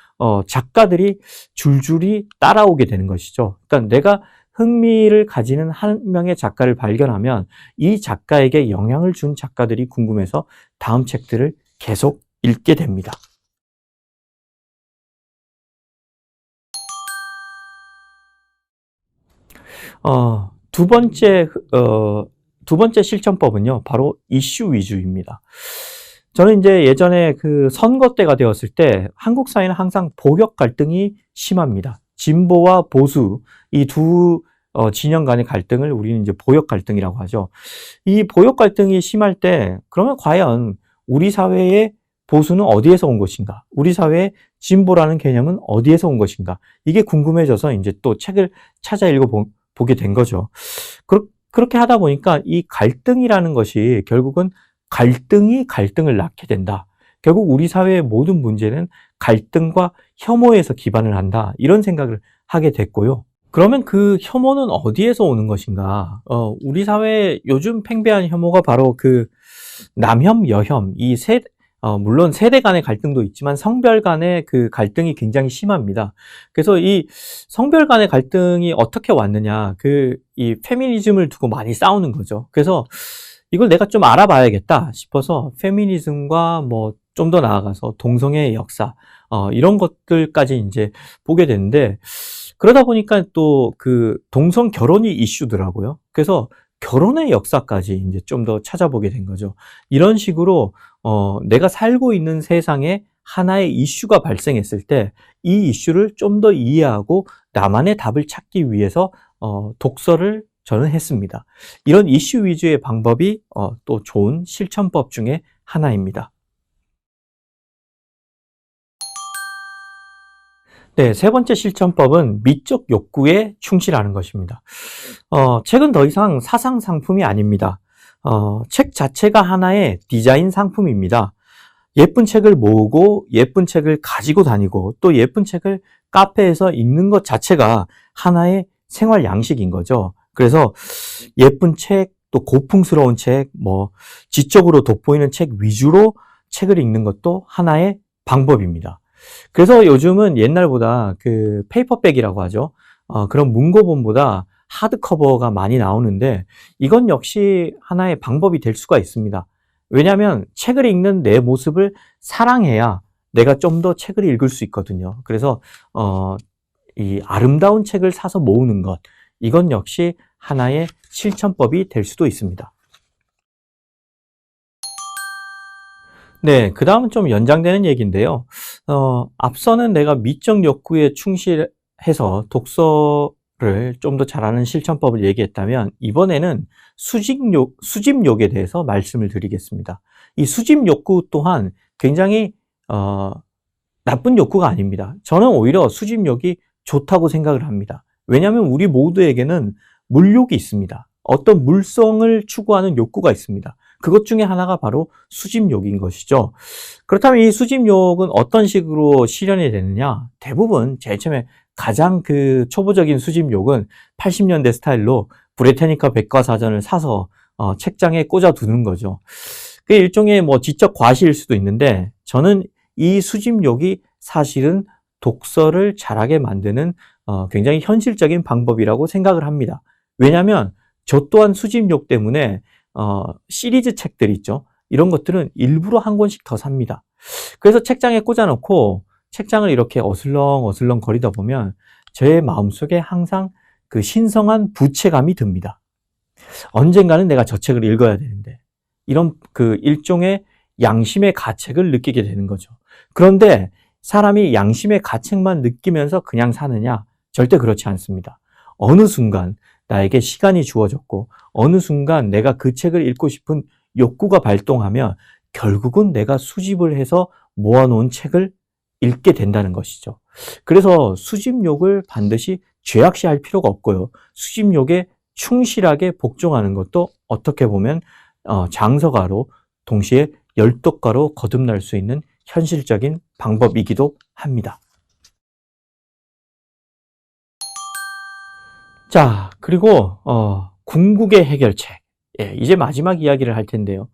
작가들이 줄줄이 따라오게 되는 것이죠. 그러니까 내가 흥미를 가지는 한 명의 작가를 발견하면 이 작가에게 영향을 준 작가들이 궁금해서 다음 책들을 계속 읽게 됩니다. 두 번째 실천법은요, 바로 이슈 위주입니다. 저는 이제 예전에 그 선거 때가 되었을 때 한국 사회는 항상 보역 갈등이 심합니다. 진보와 보수, 이 두 진영 간의 갈등을 우리는 이제 보역 갈등이라고 하죠. 이 보역 갈등이 심할 때, 그러면 과연 우리 사회의 보수는 어디에서 온 것인가? 우리 사회의 진보라는 개념은 어디에서 온 것인가? 이게 궁금해져서 이제 또 책을 찾아 읽어보게 된 거죠. 그렇게 하다 보니까 이 갈등이라는 것이 결국은 갈등이 갈등을 낳게 된다. 결국 우리 사회의 모든 문제는 갈등과 혐오에서 기반을 한다. 이런 생각을 하게 됐고요. 그러면 그 혐오는 어디에서 오는 것인가? 우리 사회에 요즘 팽배한 혐오가 바로 그 남혐, 여혐, 물론 세대 간의 갈등도 있지만 성별 간의 그 갈등이 굉장히 심합니다. 그래서 이 성별 간의 갈등이 어떻게 왔느냐, 이 페미니즘을 두고 많이 싸우는 거죠. 그래서 이걸 내가 좀 알아봐야겠다 싶어서 페미니즘과 뭐 좀 더 나아가서 동성애의 역사, 이런 것들까지 이제 보게 됐는데, 그러다 보니까 또 그 동성 결혼이 이슈더라고요. 그래서 결혼의 역사까지 이제 좀 더 찾아보게 된 거죠. 이런 식으로 내가 살고 있는 세상에 하나의 이슈가 발생했을 때 이 이슈를 좀 더 이해하고 나만의 답을 찾기 위해서 독서를 저는 했습니다. 이런 이슈 위주의 방법이 또 좋은 실천법 중에 하나입니다. 네, 세 번째 실천법은 미적 욕구에 충실하는 것입니다. 책은 더 이상 사상 상품이 아닙니다. 책 자체가 하나의 디자인 상품입니다. 예쁜 책을 모으고 예쁜 책을 가지고 다니고 또 예쁜 책을 카페에서 읽는 것 자체가 하나의 생활 양식인 거죠. 그래서 예쁜 책, 또 고풍스러운 책, 지적으로 돋보이는 책 위주로 책을 읽는 것도 하나의 방법입니다. 그래서 요즘은 옛날보다 그 페이퍼백이라고 하죠. 그런 문고본보다 하드커버가 많이 나오는데 이건 역시 하나의 방법이 될 수가 있습니다. 왜냐하면 책을 읽는 내 모습을 사랑해야 내가 좀 더 책을 읽을 수 있거든요. 그래서 이 아름다운 책을 사서 모으는 것, 이건 역시 하나의 실천법이 될 수도 있습니다. 네, 그 다음은 좀 연장되는 얘기인데요. 앞서는 내가 미적 욕구에 충실해서 독서를 좀 더 잘하는 실천법을 얘기했다면 이번에는 수집욕에 대해서 말씀을 드리겠습니다. 이 수집 욕구 또한 굉장히 나쁜 욕구가 아닙니다. 저는 오히려 수집욕이 좋다고 생각을 합니다. 왜냐하면 우리 모두에게는 물욕이 있습니다. 어떤 물성을 추구하는 욕구가 있습니다. 그것 중에 하나가 바로 수집욕인 것이죠. 그렇다면 이 수집욕은 어떤 식으로 실현이 되느냐? 대부분 제일 처음에 가장 그 초보적인 수집욕은 80년대 스타일로 브레타니카 백과사전을 사서 책장에 꽂아 두는 거죠. 그 일종의 지적 과시일 수도 있는데 저는 이 수집욕이 사실은 독서를 잘하게 만드는 굉장히 현실적인 방법이라고 생각을 합니다. 왜냐하면 저 또한 수집욕 때문에 시리즈 책들 있죠. 이런 것들은 일부러 한 권씩 더 삽니다. 그래서 책장에 꽂아놓고 책장을 이렇게 어슬렁 거리다 보면 제 마음속에 항상 그 신성한 부채감이 듭니다. 언젠가는 내가 저 책을 읽어야 되는데 이런 그 일종의 양심의 가책을 느끼게 되는 거죠. 그런데 사람이 양심의 가책만 느끼면서 그냥 사느냐? 절대 그렇지 않습니다. 어느 순간 나에게 시간이 주어졌고 어느 순간 내가 그 책을 읽고 싶은 욕구가 발동하면 결국은 내가 수집을 해서 모아놓은 책을 읽게 된다는 것이죠. 그래서 수집욕을 반드시 죄악시할 필요가 없고요. 수집욕에 충실하게 복종하는 것도 어떻게 보면 장서가로 동시에 열독가로 거듭날 수 있는 현실적인 방법이기도 합니다. 자, 그리고 궁극의 해결책. 이제 마지막 이야기를 할 텐데요.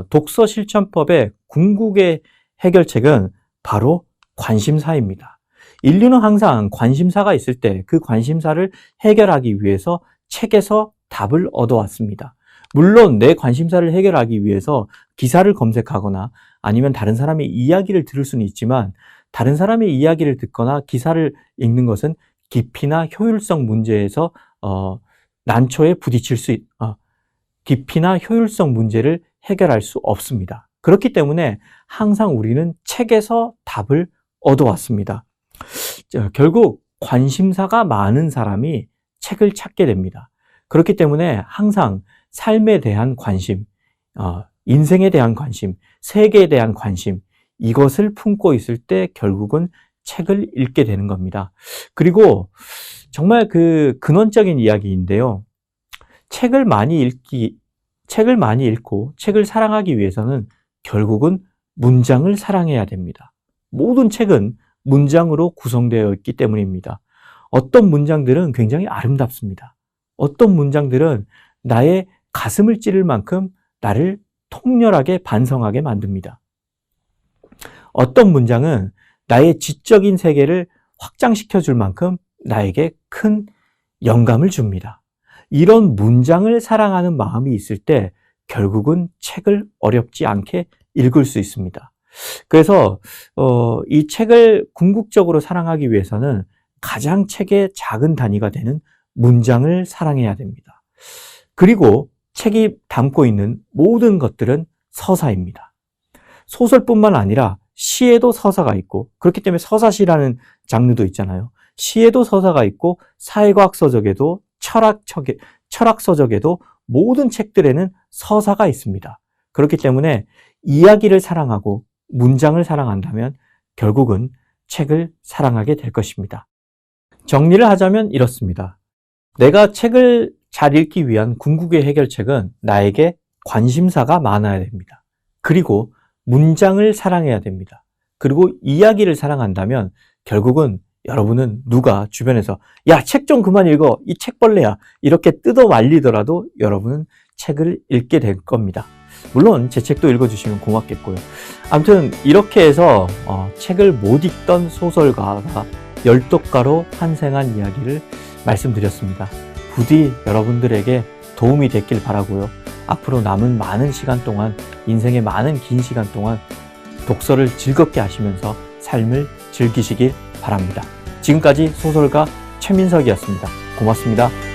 독서 실천법의 궁극의 해결책은 바로 관심사입니다. 인류는 항상 관심사가 있을 때 그 관심사를 해결하기 위해서 책에서 답을 얻어왔습니다. 물론 내 관심사를 해결하기 위해서 기사를 검색하거나 아니면 다른 사람의 이야기를 들을 수는 있지만 다른 사람의 이야기를 듣거나 기사를 읽는 것은 깊이나 효율성 문제에서 난초에 부딪힐 깊이나 효율성 문제를 해결할 수 없습니다. 그렇기 때문에 항상 우리는 책에서 답을 얻어왔습니다. 결국 관심사가 많은 사람이 책을 찾게 됩니다. 그렇기 때문에 항상 삶에 대한 관심, 인생에 대한 관심, 세계에 대한 관심, 이것을 품고 있을 때 결국은 책을 읽게 되는 겁니다. 그리고 정말 그 근원적인 이야기인데요. 책을 많이 읽고 책을 사랑하기 위해서는 결국은 문장을 사랑해야 됩니다. 모든 책은 문장으로 구성되어 있기 때문입니다. 어떤 문장들은 굉장히 아름답습니다. 어떤 문장들은 나의 가슴을 찌를 만큼 나를 통렬하게 반성하게 만듭니다. 어떤 문장은 나의 지적인 세계를 확장시켜 줄 만큼 나에게 큰 영감을 줍니다. 이런 문장을 사랑하는 마음이 있을 때 결국은 책을 어렵지 않게 읽을 수 있습니다. 그래서 이 책을 궁극적으로 사랑하기 위해서는 가장 책의 작은 단위가 되는 문장을 사랑해야 됩니다. 그리고 책이 담고 있는 모든 것들은 서사입니다. 소설뿐만 아니라 시에도 서사가 있고, 그렇기 때문에 서사시라는 장르도 있잖아요. 시에도 서사가 있고, 사회과학 서적에도 철학 서적에도 모든 책들에는 서사가 있습니다. 그렇기 때문에 이야기를 사랑하고 문장을 사랑한다면 결국은 책을 사랑하게 될 것입니다. 정리를 하자면 이렇습니다. 내가 책을 잘 읽기 위한 궁극의 해결책은 나에게 관심사가 많아야 됩니다. 그리고 문장을 사랑해야 됩니다. 그리고 이야기를 사랑한다면 결국은 여러분은 누가 주변에서 야, 책 좀 그만 읽어, 이 책벌레야, 이렇게 뜯어 말리더라도 여러분은 책을 읽게 될 겁니다. 물론 제 책도 읽어주시면 고맙겠고요. 아무튼 이렇게 해서 책을 못 읽던 소설가가 열독가로 탄생한 이야기를 말씀드렸습니다. 부디 여러분들에게 도움이 됐길 바라고요. 앞으로 남은 많은 시간 동안, 인생의 많은 긴 시간 동안 독서를 즐겁게 하시면서 삶을 즐기시길 바랍니다. 지금까지 소설가 최민석이었습니다. 고맙습니다.